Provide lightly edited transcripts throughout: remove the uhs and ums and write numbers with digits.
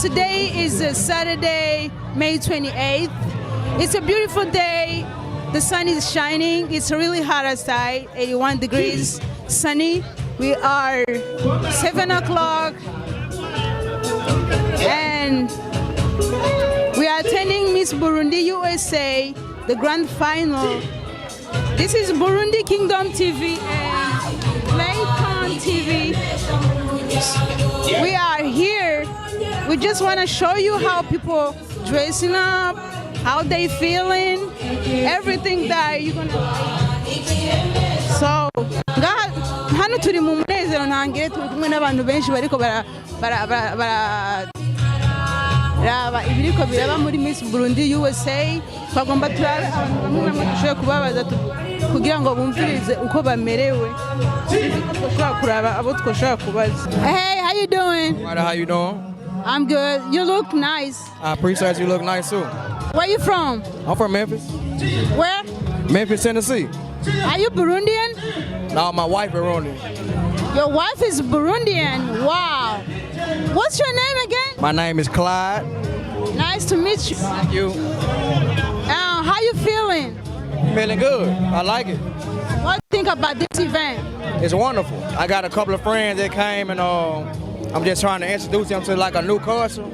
today is Saturday, May 28th. It's a beautiful day. The sun is shining. It's really hot outside, 81 degrees, sunny. We are 7 o'clock and we are attending Miss Burundi USA, the grand final. This is Burundi Kingdom TV and Layton TV. We are here. We just want to show you how people dressing up, how they feeling, everything that you're gonna like. So, hano turi mu munezero ntangere turi kumwe n'abantu benshi bariko raba ibiriko biraba muri Miss Burundi USA. Twagomba turara abantu bamwe dushoboye kubabaza kugira ngo bumvirize uko bamerewe. Twashobora kuraba abo twashobora kubaza. Hey, how you doing? How you doing? I'm good. You look nice. I appreciate you look nice too. Where you from? I'm from Memphis. Where? Memphis, Tennessee. Are you Burundian? No, my wife is Burundian. Your wife is Burundian. Wow. What's your name again? My name is Clyde. Nice to meet you. Thank you. How you feeling? Feeling good. I like it. What do you think about this event? It's wonderful. I got a couple of friends that came and I'm just trying to introduce them to like a new culture.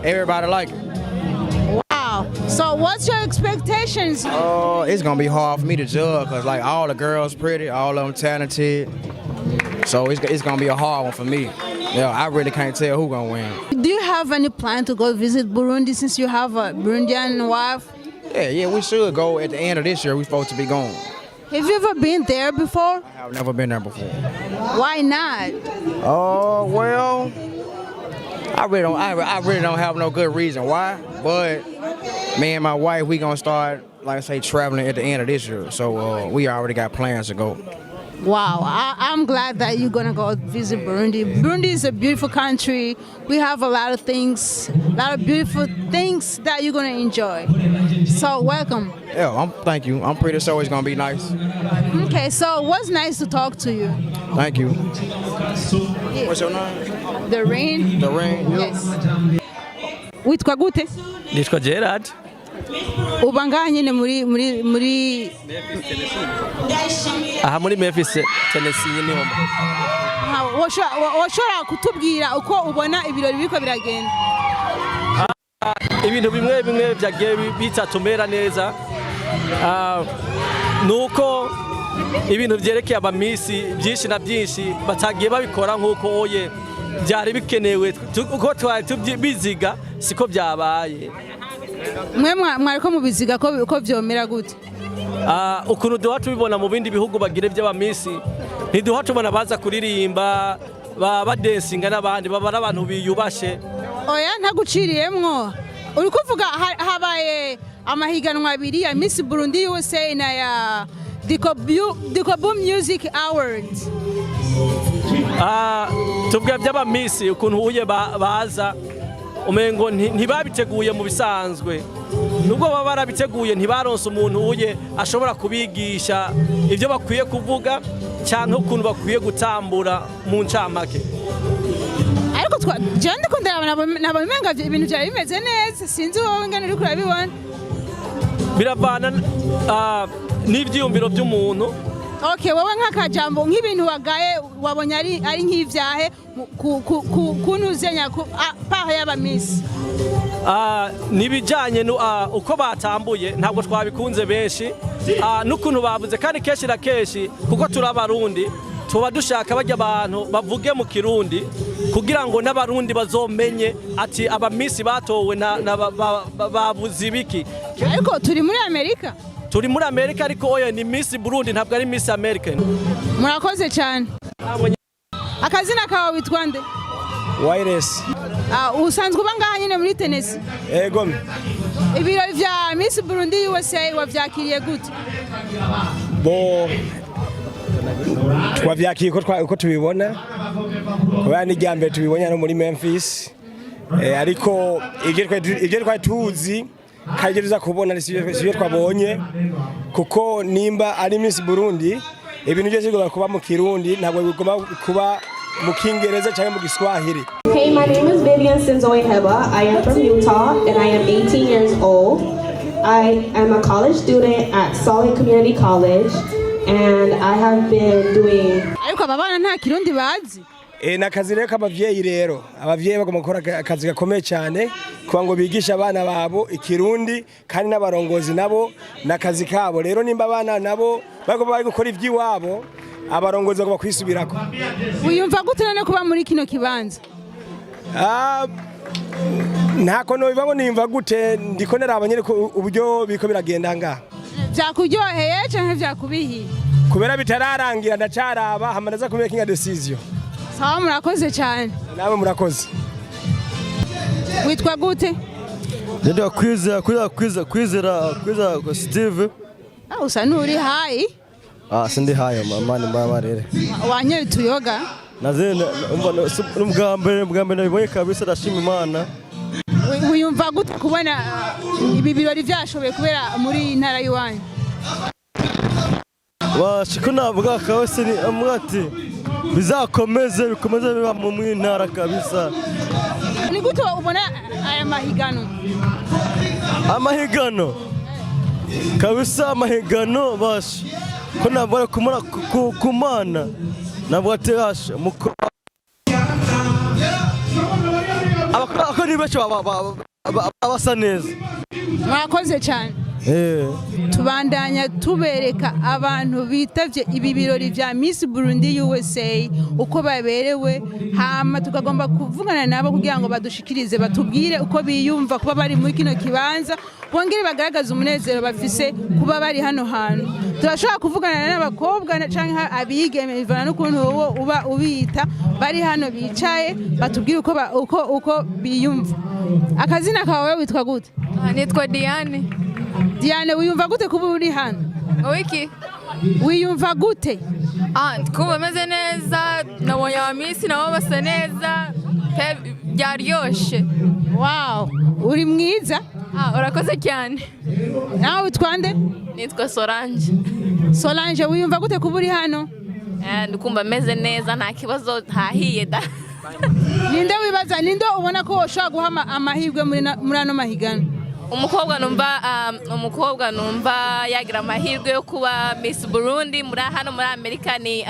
Everybody like it. Wow. So what's your expectations? It's gonna be hard for me to judge because like all the girls pretty, all of them talented. So it's gonna be a hard one for me. Yeah, I really can't tell who's gonna win. Do you have any plan to go visit Burundi since you have a Burundian wife? Yeah, we should go at the end of this year. We're supposed to be going. Have you ever been there before? I have never been there before. Why not? Oh, well, I really don't have no good reason why, but me and my wife, we gonna start, like I say, traveling at the end of this year. So we already got plans to go. Wow, I'm glad that you're gonna go visit Burundi. Burundi is a beautiful country. We have a lot of things, a lot of beautiful things that you're gonna enjoy. So welcome. Yeah, thank you. I'm pretty sure it's gonna be nice. Okay, so what's nice to talk to you? Thank you. Yeah. What's your name? Doreen. Doreen. Yes. Witwa gute? Nitwa Gerard. Uba ngaha nyine muri Aha muri Memphis, Tennessee nyine ho. Washobora kutubwira uko ubona ibirori biko biragenda? Ibintu bimwe byagiye bitatumera neza. Nuko ibintu byerekeye abamisi byinshi na byinshi batagiye babikora nkuko oye byari bikenewe uko twari tubiziga siko byabaye. Mwe mwariko mubiziga ko vyomera gute? Ukuntu duha tubibona mu bindi bihugu bagire by'abamisi ntiduha tubona baza kuririmba badensinga n'abandi baba abantu biyubashe. Oya ntaguciriyemwo uri kuvuga habaye amahiganwa abiri ya Miss Burundi USA na ya DICOBU Music Awards. Tuvuga by'abamisi ukuntu uye baza umengo ntibabiteguye mu bisanzwe nubwo baba barabiteguye ntibaronse umuntu uye ashobora kubigisha ibyo bakwiye kuvuga cyangwa ukuntu bakwiye gutambura mu ncamake. Ariko je ndikundira nabamenga ibintu byawe bimeze neza sinzi wowe ngene uri kurabibona. Biravana n'ivyiyumviro by'umuntu. Okay, wowe nk'akajambo nk'ibintu wagaye wabonye ari nk'ivyahe kunuzenya paha y'abamisi. Nibijanye uko batambuye ntabwo twabikunze benshi n'ukuntu bavuze kandi keshi na keshi kuko turabarundi tuba dushaka bajya abantu bavuge mu Kirundi kugira ngo n'abarundi bazomenye ati abamisi batowe bavuze ibiki. Ariko turi muri Amerika. Turi muri Amerika ariko oya ni Miss Burundi ntabwo ari Miss America. Murakoze cyane. Akazina kawe witwa nde? Wireless. Usanzwe uba ngaha nyine muri Tennessee? Ego. Ibirori vya Miss Burundi USA wavyakiriye gute? Bo twavyakiriye uko tubibona. Kubera ni ryambere tubibonye no muri Memphis. Ariko ibyo twari tuzi kagereza kubona sivyo twabonye kuko nimba ari Miss Burundi ibintu byose bigomba kuba mu Kirundi ntabwo bigomba kuba mu Kingereza cyangwa mu Giswahili. Hey, my name is Vivian Sinzoe Heba. I am from Utah and I am 18 years old. I am a college student at Solid Community College and I have been doing. Ariko abana nta kirundi bazi. Nakazi rero k'abavyeyi rero abavyeyi bagomba gukora akazi gakomeye cyane kuba ngo bigisha abana babo ikirundi kandi n'abarongozi nabo nakazi kabo rero nimba abana nabo bagomba bari gukora ivy'iwabo abarongozi bagomba kwisubirako. Wiyumva gute none kuba muri kino kibanza? Ntako no bibamo nimva gute ndiko narabanye ko uburyo biko biragenda ngaha. Byakuryoheye canke byakubihiye? Kubera bitararangira ndacaraba hamanaza kumenya kinga decision. Sawa murakoze cyane. Nawe murakoze. Witwa gute? Ndio kwizera Steve. Usa nuri hayi? Sindi hayo mama mbaba rere. Wanyeri tuyoga? Nazene umugambere nabonye kabisa ndashima Imana. Wiyumva gute kubona ibi birori byashoboye kubera muri ntara y'Iwanyu? Washiko navuga kawese ni amwati bizakomeze biba mu ntara kabisa. Ni gute ubona aya mahigano? Amahigano kabisa amahigano bashi ko nabara kumana nabwate hasha muko abakora bacho abasa neza. Mwakoze cyane. Tubandanya tubereka abantu bitavye ibi birori vya Miss Burundi USA uko baberewe hama tukagomba kuvugana nabo kugira ngo badushikirize batubwire uko biyumva kuba bari muri kino kibanza bongere bagaragaza umunezero bafise kuba bari hano hantu. Turashobora kuvugana n'abakobwa canke abigeme bivana n'ukuntu wowe uba ubita bari hano bicaye batubwire uko biyumva. Akazina kawe witwa gute? Nitwa Diane. Diane, wiyumva gute kuba uri hano? Wiki. Wiyumva gute? Kuba meze neza, nabonye abamisi nabo basa neza, byaryoshe. Wow, uri mwiza? Urakoze cyane. Nawe witwa nde? Nitwa Solange. Solange, wiyumva gute kuba uri hano? Ndikumva meze neza, nta kibazo hahiye da. Ninde ubona ko woshobora guha amahirwe muri ano mahigano? Umukobwa numva yagira amahirwe yo kuba Miss Burundi muri hano muri Amerika ni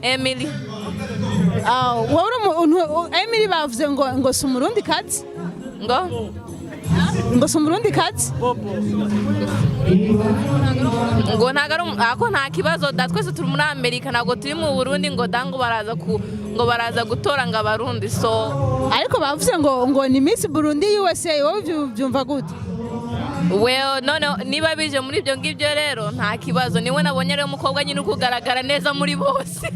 Emily. Emily bavuze ngo si umurundi kazi? Ngo si umurundi kazi? Ngo ako nta kibazo twese turi muri Amerika ntabwo turi mu Burundi ngo dango baraza gutora ngo abarundi so ariko bavuze ngo ni Miss Burundi USA wowe byumva gute? Well niba bije muri ibyo ngibyo rero nta kibazo niwe nabonye rero umukobwa nyine ukugaragara neza muri bose.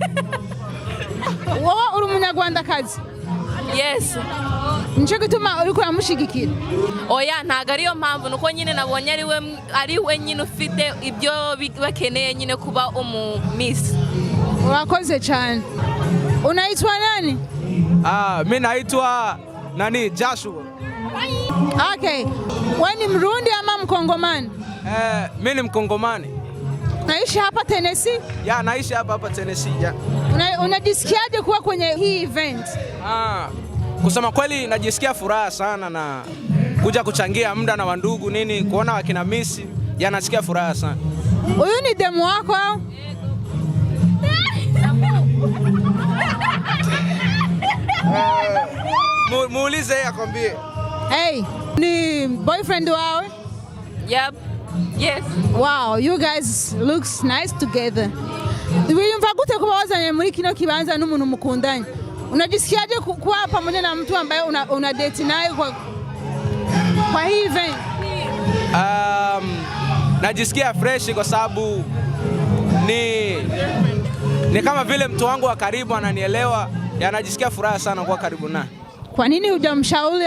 Wowe uri umunyarwandakazi? Yes. Nico gituma uri kuramushigikira? Oya ntago ariyo mpamvu nuko nyine nabonye ari we nyine ufite ibyo bakeneye nyine kuba Miss. Wakoze cyane. Unaitwa nani? Mimi naitwa Joshua. Okay. Wewe ni Mrundi ama Mkongomani? Mimi ni Mkongomani. Naishi hapa Tennessee? Ya, naishi hapa Tennessee. Ya. Unajisikiaje kuwa kwenye hii event? Kusema kweli najisikia furaha sana na kuja kuchangia muda na wandugu nini kuona wakina Miss, nasikia furaha sana. Huyu ni demu wako au? Muulize yeye akwambie. Hey, ni boyfriend wawe? Yep. Yes. Wow, you guys looks nice together. Wiyumva gute kuba wazanye muri kino kibanza n'umuntu mukundanye? Unajisikiaje kuwa pamoja na mtu ambaye una date naye kwa hii event? Najisikia fresh kwa sababu ni kama vile mtu wangu wa karibu ananielewa, najisikia furaha sana kwa karibu naye. Kwa nini hujamshauri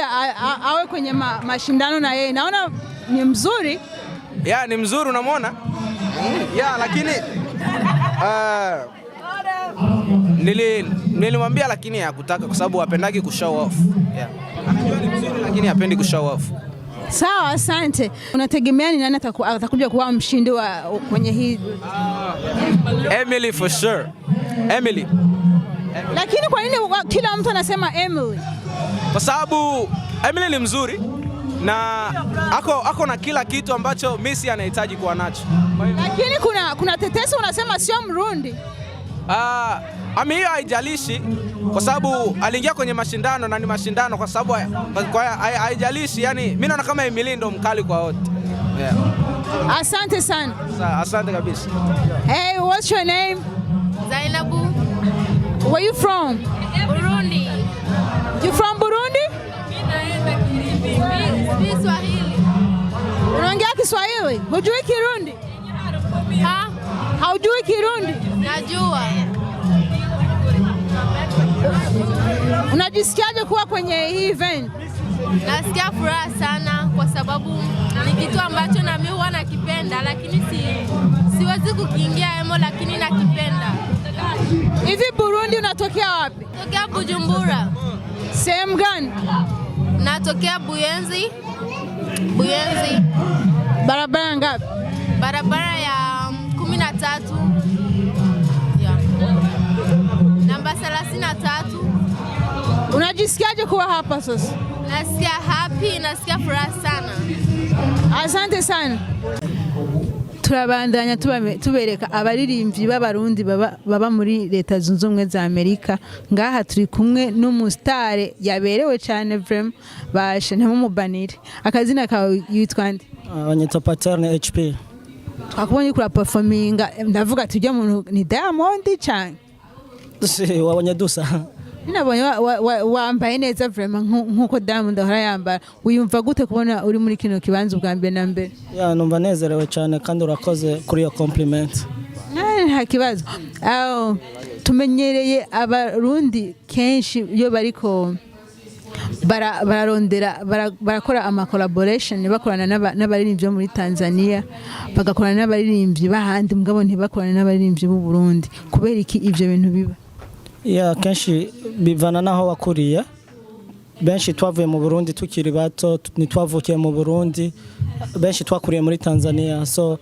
awe kwenye mashindano na yeye? Naona ni mzuri. Ya, ni mzuri unamwona? Ya, lakini nilimwambia lakini hakutaka kwa sababu hapendagi kushow off. Yeah. Anajua ni mzuri lakini hapendi kushow off. Sawa, asante. Unategemea ni nani atakuja kuwa mshindi wa kwenye hii? Emily for sure. Emily. Lakini kwa nini kila mtu anasema Emily? Kwa sababu Emily ni mzuri na ako na kila kitu ambacho Miss anahitaji kuwa nacho. Lakini kuna tetesi unasema sio Mrundi. Hiyo haijalishi kwa sababu aliingia kwenye mashindano na ni mashindano kwa sababu haijalishi, yani mimi naona kama Emily ndo mkali kwa wote. Yeah. Asante sana. Asante kabisa. Hey, what's your name? Zainabu. Where you from? Burundi. You from Burundi? Mimi Swahili. Unaongea Kiswahili? Hujui Kirundi? Haujui Kirundi? Najua. Unajisikiaje kuwa kwenye hii event? Nasikia furaha sana kwa sababu ni kitu ambacho na mimi huwa nakipenda, lakini siwezi kukiingia hemo, lakini nakipenda. Hivi Burundi unatokea wapi? Natokea Bujumbura. Sehemu gani? Natokea Buyenzi. Barabara ngapi? Barabara ya 13. Namba 33. Unajisikiaje kuwa hapa sasa? Nasikia happy, nasikia furaha sana. Asante sana. Turabandanya tubereka abaririmbyi b'abarundi baba muri Leta Zunze Ubumwe za Amerika. Ngaha turi kumwe n'umusitare yaberewe cyane vrem bashe ntamumubanire. Akazina kawe yitwa nde? Banyita Paterne HP. Twakubonye kuri performinga, ndavuga tujya mu ni Diamond cyane. Wabonye dusa. Ninabonye wambaye neza vraiment nkuko Diamond ahora yambara. Uyumva gute kubona uri muri kino kibanza ubwa mbere na mbere? Ya numva nezerewe cyane kandi urakoze kuri iyo compliment. Nta kibazo. Tumenyereye abarundi kenshi iyo bariko bararondera barakora ama collaboration bakorana n'abaririmbyi muri Tanzania, bagakorana n'abaririmbyi bahandi mugabo ntibakorana n'abaririmbyi b'u Burundi. Kubera iki ivyo bintu biba? Ya kenshi bivana naho wakuriye. Benshi twavuye mu Burundi tukiri bato, nitwavukiye mu Burundi. Benshi twakuriye muri Tanzania, so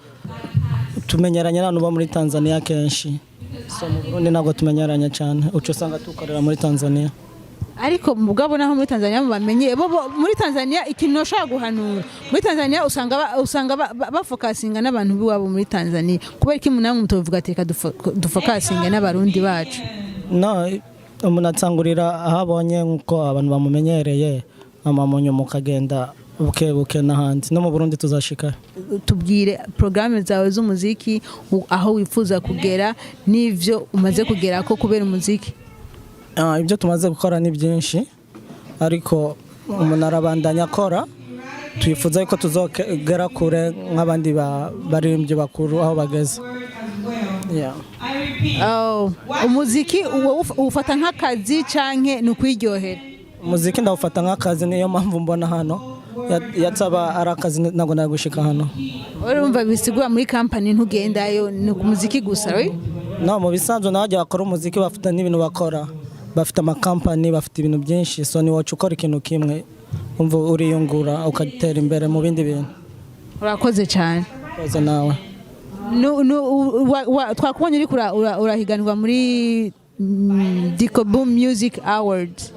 tumenyeranye n'abantu muri Tanzania kenshi. So mu Burundi ntabwo tumenyeranye cyane, uco usanga tukorera muri Tanzania. Ariko mugabo naho muri Tanzania bamenye muri Tanzania ikintu noshaka guhanura. Muri Tanzania usanga bafokasinga n'abantu biwabo muri Tanzania. Kubera iki munamwe mutovuga teka dufokasinga n'abarundi bacu? No, umuntu atangurira ahabonye nkuko abantu bamumenyereye, amamunyo mukagenda buke n'ahandi. No mu Burundi tuzashika. Tubwire programme zawe z'umuziki, aho wifuza kugera n'ivyo umaze kugera ko kubera umuziki. Ibyo tumaze gukora ni byinshi, ariko umuntu arabandanya akora. Twifuza yuko tuzogera kure nk'abandi baririmbyi bakuru aho bageze. Yeah. Umuziki ufata nk'akazi canke nukwiryohera? Umuziki ndawufata nk'akazi, niyo mpamvu mbona hano yatsaba ari akazi ntabwo nagushika hano. Urumva bisigura muri company ntugendayo ni ku muziki gusa, right? No, mu bisanzwe n'abajya bakora umuziki bafite n'ibintu bakora, bafite amakampani, bafite ibintu byinshi, so ni wacu ukora ikintu kimwe umva uriyungura ukatera imbere mu bindi bintu. Urakoze cyane. Urakoze nawe. Twakubonye uri urahiganirwa muri DICOBU Music Awards.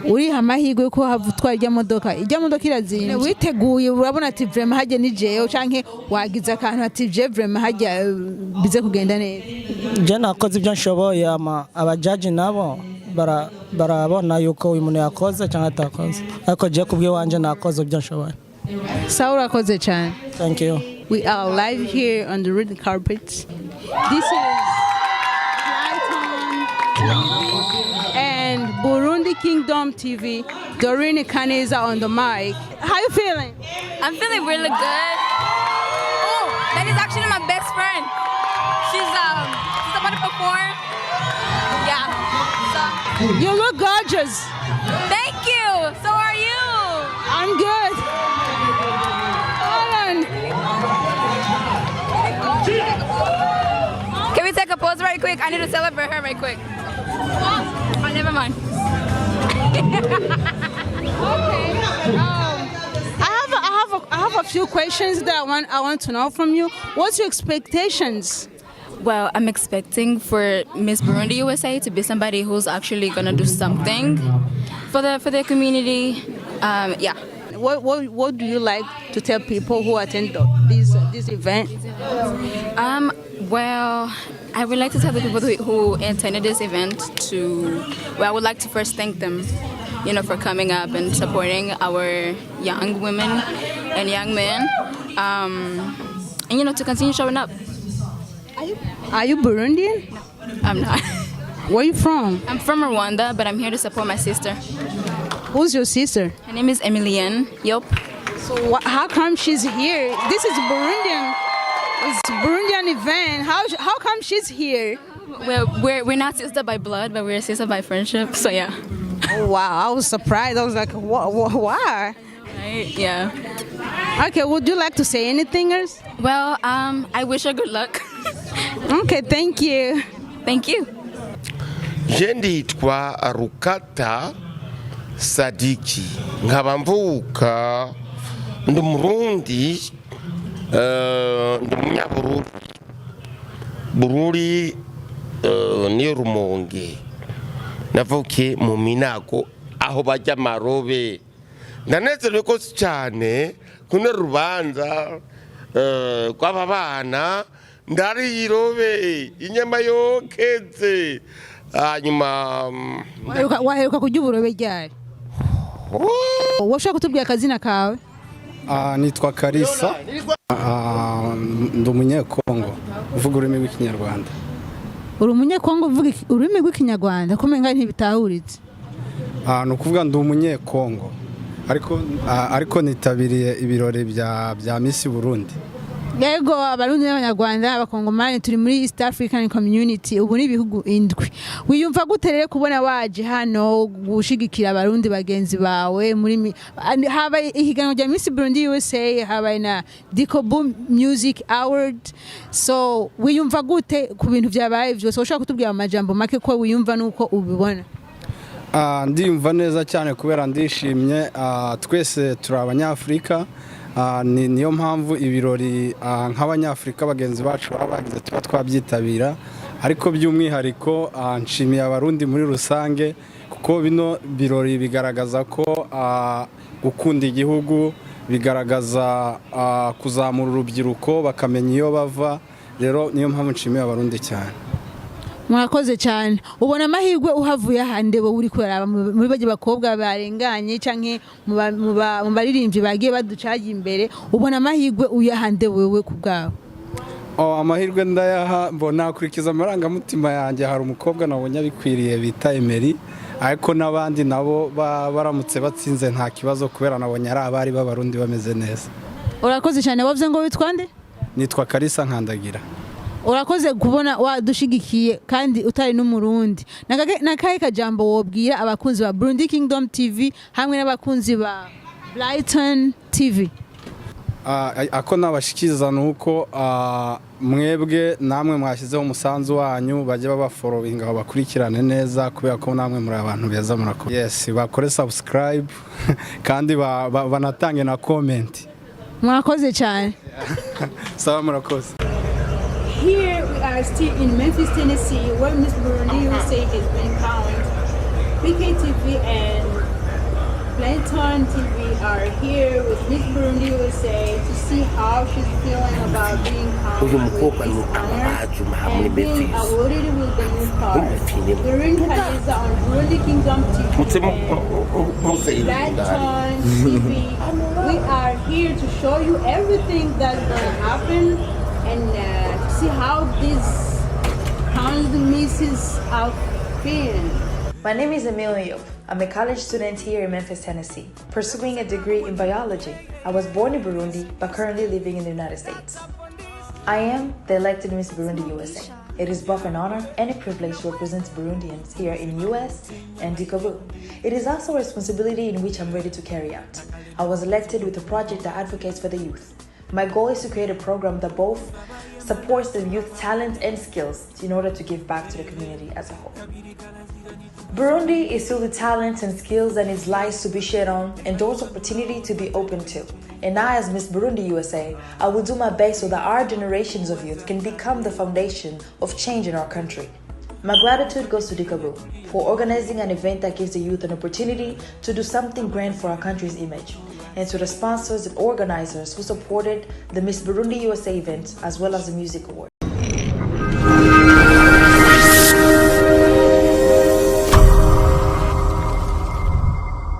Uri amahirwe ko havutwa ijya modoka irazinde. Witeguye urabona ati vraiment hajye nijeyo canke wagize akantu ati je vraiment hajya bize kugenda neza? Je nakoze ibyo nshoboye, abajaji nabo barabona yuko uyu muntu yakoze cyangwa atakoze, ariko je kubwe wanje nakoze ibyo nshoboye. Sawa, urakoze cyane. Thank you. We are live here on the red carpet. This is and Burundi Kingdom TV. Doreen is on the mic. How you feeling? I'm feeling really good. Oh, that is actually my best friend. She's about to perform. Yeah. So. You look gorgeous. Thank you. So are you? I'm good. Hold on. Can we take a pose right quick? I need to celebrate her right quick. Oh, never mind. Okay. I have a few questions that I want to know from you. What's your expectations Well, I'm expecting for Miss Burundi USA to be somebody who's actually gonna do something for the community. Yeah. What do you like to tell people who attend this event? Well, I would like to tell the people who attended this event I would like to first thank them, for coming up and supporting our young women and young men, and to continue showing up. Are you Burundian? No, I'm not. Where are you from? I'm from Rwanda, but I'm here to support my sister. Who's your sister? Her name is Emilienne. Yup. So how come she's here? This is Burundian. It's Burundian event. How come she's here? Well, we're not sister by blood, but we're sister by friendship. So yeah. Oh wow! I was surprised. I was like, why? Right? Yeah. Okay. Would you like to say anything else? Well, I wish her good luck. Okay. Thank you. Thank you. Je nditwa Rukata Sadiki nkaba mvuka ndi Murundi ndi Munyabururi Bururi ni Rumonge navukiye mu Minago aho bajya Marobe ndanezerewe ko cyane kuno rubanza kw'aba bana ndari Irobe inyama yokeze hanyuma waheruka kurya uburobe ryari? Washaka kutubwira akazina kawe? Nitwa Karisa, ndi umunyekongo uvuga ururimi rw'ikinyarwanda. Uri umunyekongo uvuga ururimi rw'ikinyarwanda kumenga ntibitahuritse? Ni ukuvuga ndi umunyekongo ariko nitabiriye ibirori bya Miss Burundi. Yego, abarundi n'abanyarwanda abakongomani turi muri East African Community, ubu ni ibihugu indwi. Wiyumva gute rero kubona waje hano gushigikira abarundi bagenzi bawe muri habaye ihiganwa rya Miss Burundi USA, habaye na DICOBU Music Award. So wiyumva gute ku bintu byabaye byose? Ushaka kutubwira amajambo make ko wiyumva nuko ubibona? Ndiyumva neza cyane kubera ndishimye, twese turi abanyafrika. Niyo mpamvu ibirori nk'abanyafrika bagenzi bacu bagize tuba twabyitabira, ariko by'umwihariko nshimiye abarundi muri rusange kuko bino birori bigaragaza ko gukunda igihugu, bigaragaza kuzamura urubyiruko bakamenya iyo bava. Rero niyo mpamvu nshimiye abarundi cyane. Mwakoze cyane. Ubona amahirwe uhavuye ahande bo uri kuraba muri baje bakobwa barenganye canke mu baririmbyi bagiye baducaje imbere, ubona amahirwe uyahande wewe ku bwawe? Amahirwe ndayaha mbona kurikiza amarangamutima yanjye. Hari umukobwa nabonye abikwiriye bita Emery, ariko n'abandi nabo baramutse batsinze nta kibazo kubera nabonye ari abari b'abarundi bameze neza. Urakoze cyane. Wavuze ngo witwa nde? Nitwa Karisa Nkandagira. Urakoze kubona wadushigikiye kandi utari n'umurundi. Nakaye kajambo wobwira abakunzi ba Burundi Kingdom TV hamwe n'abakunzi ba Brighton TV? Ako nabashikiza nuko mwebwe namwe mwashyizeho umusanzu wanyu, bajye babafollowinga aho bakurikirane neza kubera ko namwe muri abantu beza murakoze. Yes, bakore subscribe kandi banatange na comment. Murakoze cyane. Sawa, murakoze. Here we are still in Memphis, Tennessee, where Miss Burundi USA is being crowned. BKTV and Brighton TV are here with Miss Burundi USA to see how she's feeling about being crowned with this honor and being awarded with the new card. Doreen is on Burundi Kingdom TV and Brighton TV. We are here to show you everything that's going to happen and to see how these crowned misses are feeling. My name is Emilio. I'm a college student here in Memphis, Tennessee, pursuing a degree in biology. I was born in Burundi, but currently living in the United States. I am the elected Miss Burundi USA. It is both an honor and a privilege to represent Burundians here in US and DICOBU. It is also a responsibility in which I'm ready to carry out. I was elected with a project that advocates for the youth. My goal is to create a program that both supports the youth talent and skills in order to give back to the community as a whole. Burundi is filled with talents and skills and its lives to be shared on and those opportunity to be open to. And I, as Miss Burundi USA, I will do my best so that our generations of youth can become the foundation of change in our country. My gratitude goes to DICOBU for organizing an event that gives the youth an opportunity to do something grand for our country's image, and to the sponsors and organizers who supported the Miss Burundi USA event as well as the music award.